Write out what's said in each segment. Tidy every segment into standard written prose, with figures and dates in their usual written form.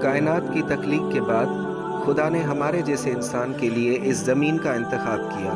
कायनात की तख्लीक के बाद खुदा ने हमारे जैसे इंसान के लिए इस ज़मीन का इंतखाब किया।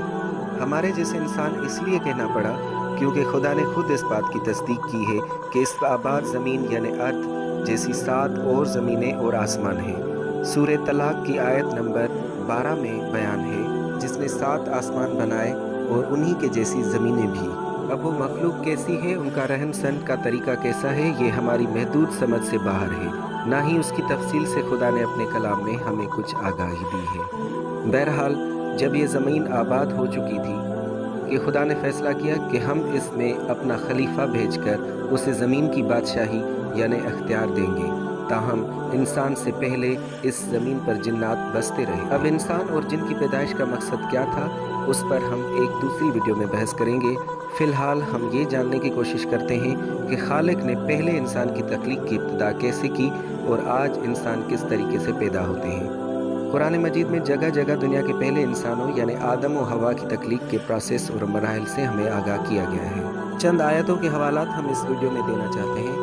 हमारे जैसे इंसान इसलिए कहना पड़ा क्योंकि खुदा ने खुद इस बात की तस्दीक की है कि इस आबाद ज़मीन यानी अर्थ जैसी 7 और ज़मीनें और आसमान हैं। सूरह तलाक की आयत नंबर 12 में बयान है, जिसने 7 आसमान बनाए और उन्हीं के जैसी ज़मीनें भी। अब वो मखलूक कैसी है, उनका रहन सहन का तरीका कैसा है, ये हमारी महदूद समझ से बाहर है। ना ही उसकी तफसील से खुदा ने अपने कलाम में हमें कुछ आगाही दी है। बहरहाल जब ये ज़मीन आबाद हो चुकी थी कि खुदा ने फैसला किया कि हम इसमें अपना खलीफा भेजकर उसे ज़मीन की बादशाही यानी अख्तियार देंगे। ताहम इंसान से पहले इस ज़मीन पर जिन्नात बसते रहे। अब इंसान और जिन की पैदाइश का मकसद क्या था, उस पर हम एक दूसरी वीडियो में बहस करेंगे। फ़िलहाल हम ये जानने की कोशिश करते हैं कि खालिक ने पहले इंसान की तख्लीक की इब्तिदा कैसे की और आज इंसान किस तरीके से पैदा होते हैं। कुरान मजीद में जगह जगह दुनिया के पहले इंसानों यानी आदम और हवा की तख्लीक के प्रोसेस और मराहिल से हमें आगाह किया गया है। चंद आयतों के हवालात हम इस वीडियो में देना चाहते हैं।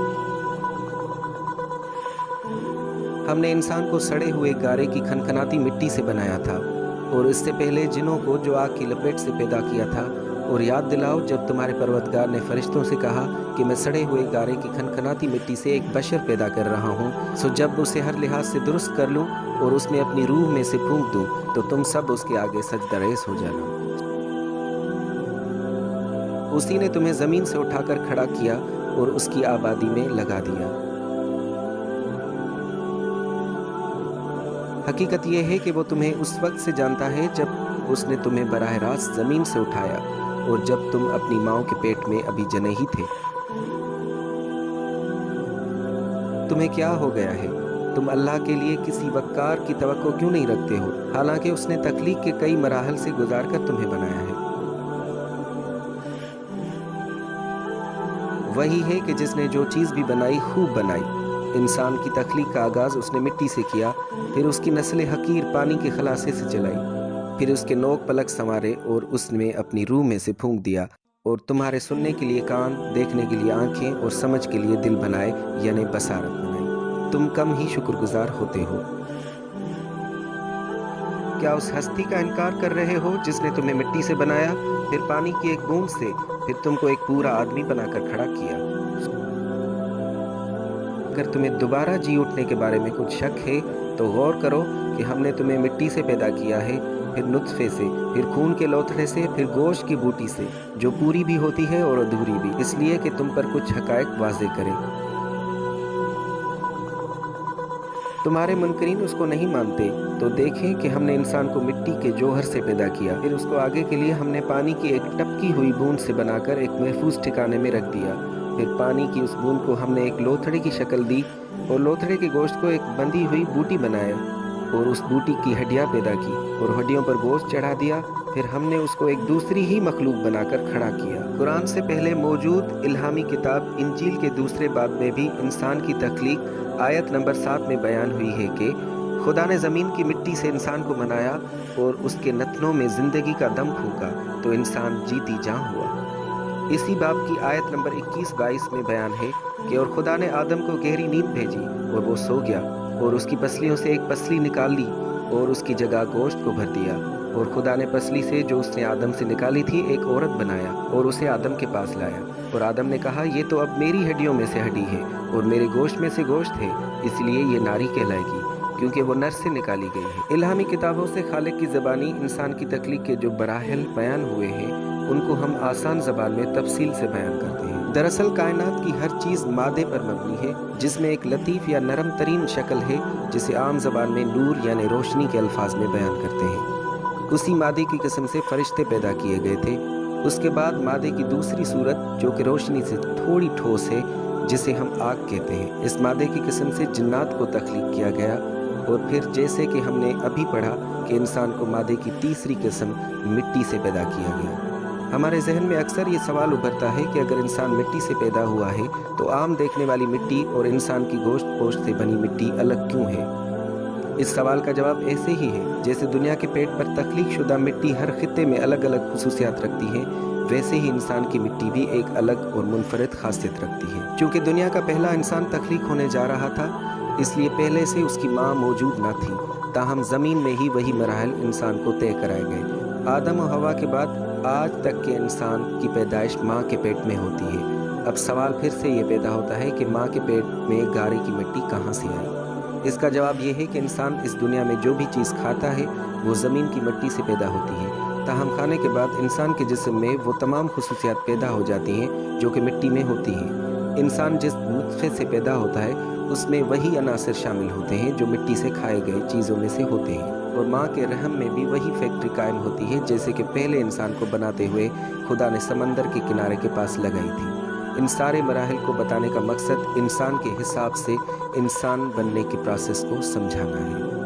हमने इंसान को सड़े हुए गारे की खनखनाती मिट्टी से बनाया था और इससे पहले जिन्हों को जो आग की लपेट से पैदा किया था। और याद दिलाओ जब तुम्हारे परवरदिगार ने फरिश्तों से कहा कि मैं सड़े हुए गारे की खनखनाती मिट्टी से एक बशर पैदा कर रहा हूँ, सो जब उसे हर लिहाज से दुरुस्त कर लूँ और उसमें अपनी रूह में से फूंक दूँ तो तुम सब उसके आगे सजदा रेस हो जाना। उसी ने तुम्हें ज़मीन से उठाकर खड़ा किया और उसकी आबादी में लगा दिया। हकीकत यह है कि वो तुम्हें उस वक्त से जानता है जब उसने तुम्हें बराह रास्त ज़मीन से उठाया और जब तुम अपनी माँ के पेट में अभी जने ही थे। तुम्हें क्या हो गया है? तुम अल्लाह के लिए किसी वक़्कार की तवक्को क्यों नहीं रखते हो, हालांकि उसने तख्लीक के कई मराहल से गुजारकर तुम्हें बनाया है। वही है कि जिसने जो चीज़ भी बनाई खूब बनाई। इंसान की तख्लीक का आगाज़ उसने मिट्टी से किया, फिर उसकी नस्ल हकीर पानी के खलासे से चलाई, फिर उसके नोक पलक संवारे और उसने अपनी रूह में से फूंक दिया और तुम्हारे सुनने के लिए कान, देखने के लिए आंखें और समझ के लिए दिल बनाए यानी बसारत बनाई। तुम कम ही शुक्रगुजार होते हो। क्या उस हस्ती का इनकार कर रहे हो जिसने तुम्हें मिट्टी से बनाया, फिर पानी की एक बूंद से, फिर तुमको एक पूरा आदमी बनाकर खड़ा किया। अगर तुम्हें दोबारा जी उठने के बारे में कुछ शक है तो गौर करो कि हमने तुम्हें मिट्टी से पैदा किया है, फिर नुत्फे से, फिर खून के लोथड़े से, फिर गोश्त की बूटी से, जो पूरी भी होती है और अधूरी भी, इसलिए कि तुम पर कुछ हकायक वाज़े करें। तुम्हारे मुनकरीन उसको नहीं मानते तो देखें कि हमने इंसान को मिट्टी के जौहर से पैदा किया, फिर उसको आगे के लिए हमने पानी की एक टपकी हुई बूंद से बनाकर एक महफूज ठिकाने में रख दिया। फिर पानी की उस बूंद को हमने एक लोथड़े की शक्ल दी और लोथड़े के गोश्त को एक बंधी हुई बूटी बनाया और उस बूटी की हड्डियां पैदा की और हड्डियों पर गोश्त चढ़ा दिया। फिर हमने उसको एक दूसरी ही मखलूक बनाकर खड़ा किया। कुरान से पहले मौजूद इल्हामी किताब इंजील के दूसरे बाब में भी इंसान की तख्लीक आयत नंबर 7 में बयान हुई है कि खुदा ने ज़मीन की मिट्टी से इंसान को बनाया और उसके नथनों में ज़िंदगी का दम फूंका तो इंसान जीती जां हुआ। इसी बाब की आयत नंबर 21-22 में बयान है कि और खुदा ने आदम को गहरी नींद भेजी और वो सो गया और उसकी पसलियों से एक पसली निकाल ली और उसकी जगह गोश्त को भर दिया। और खुदा ने पसली से जो उसने आदम से निकाली थी एक औरत बनाया और उसे आदम के पास लाया। और आदम ने कहा, ये तो अब मेरी हड्डियों में से हड्डी है और मेरे गोश्त में से गोश्त है, इसलिए ये नारी कहलाएगी क्योंकि वो नर से निकाली गई है। इल्हामी किताबों से खालिक की ज़बानी इंसान की तख्लीक के जो बराहिल बयान हुए हैं उनको हम आसान ज़बान में तफसील से बयान करते हैं। दरअसल कायनात की हर चीज़ मादे पर मबनी है, जिसमें एक लतीफ़ या नरम तरीन शक्ल है जिसे आम ज़बान में नूर यानी रोशनी के अल्फाज में बयान करते हैं। उसी मादे की किस्म से फरिश्ते पैदा किए गए थे। उसके बाद मादे की दूसरी सूरत जो कि रोशनी से थोड़ी ठोस है, जिसे हम आग कहते हैं, इस मादे की किस्म से जिन्नात को तख्लीक किया गया। और फिर जैसे कि हमने अभी पढ़ा कि इंसान को मादे की तीसरी किस्म मिट्टी से पैदा किया गया। हमारे जहन में अक्सर ये सवाल उभरता है कि अगर इंसान मिट्टी से पैदा हुआ है तो आम देखने वाली मिट्टी और इंसान की गोश्त पोश्त से बनी मिट्टी अलग क्यों है? इस सवाल का जवाब ऐसे ही है जैसे दुनिया के पेट पर तख्लीक शुदा मिट्टी हर खित्ते में अलग अलग खुसूसियात रखती है, वैसे ही इंसान की मिट्टी भी एक अलग और मुनफरद खासियत रखती है। चूँकि दुनिया का पहला इंसान तख्लीक होने जा रहा था, इसलिए पहले से उसकी माँ मौजूद न थी, ताहम ज़मीन में ही वही मराहल इंसान को तय कराए गए। आदम और हवा के बाद आज तक के इंसान की पैदाइश माँ के पेट में होती है। अब सवाल फिर से ये पैदा होता है कि माँ के पेट में गारे की मिट्टी कहाँ से आई? इसका जवाब ये है कि इंसान इस दुनिया में जो भी चीज़ खाता है वो ज़मीन की मिट्टी से पैदा होती है। ताहम खाने के बाद इंसान के जिस्म में वो तमाम खुसूसियात पैदा हो जाती हैं जो कि मिट्टी में होती हैं। इंसान जिस नुत्फ़े से पैदा होता है उसमें वही अनासर शामिल होते हैं जो मिट्टी से खाए गए चीज़ों में से होते हैं, और माँ के रहम में भी वही फैक्ट्री कायम होती है जैसे कि पहले इंसान को बनाते हुए खुदा ने समंदर के किनारे के पास लगाई थी। इन सारे मराहिल को बताने का मकसद इंसान के हिसाब से इंसान बनने के प्रोसेस को समझाना है।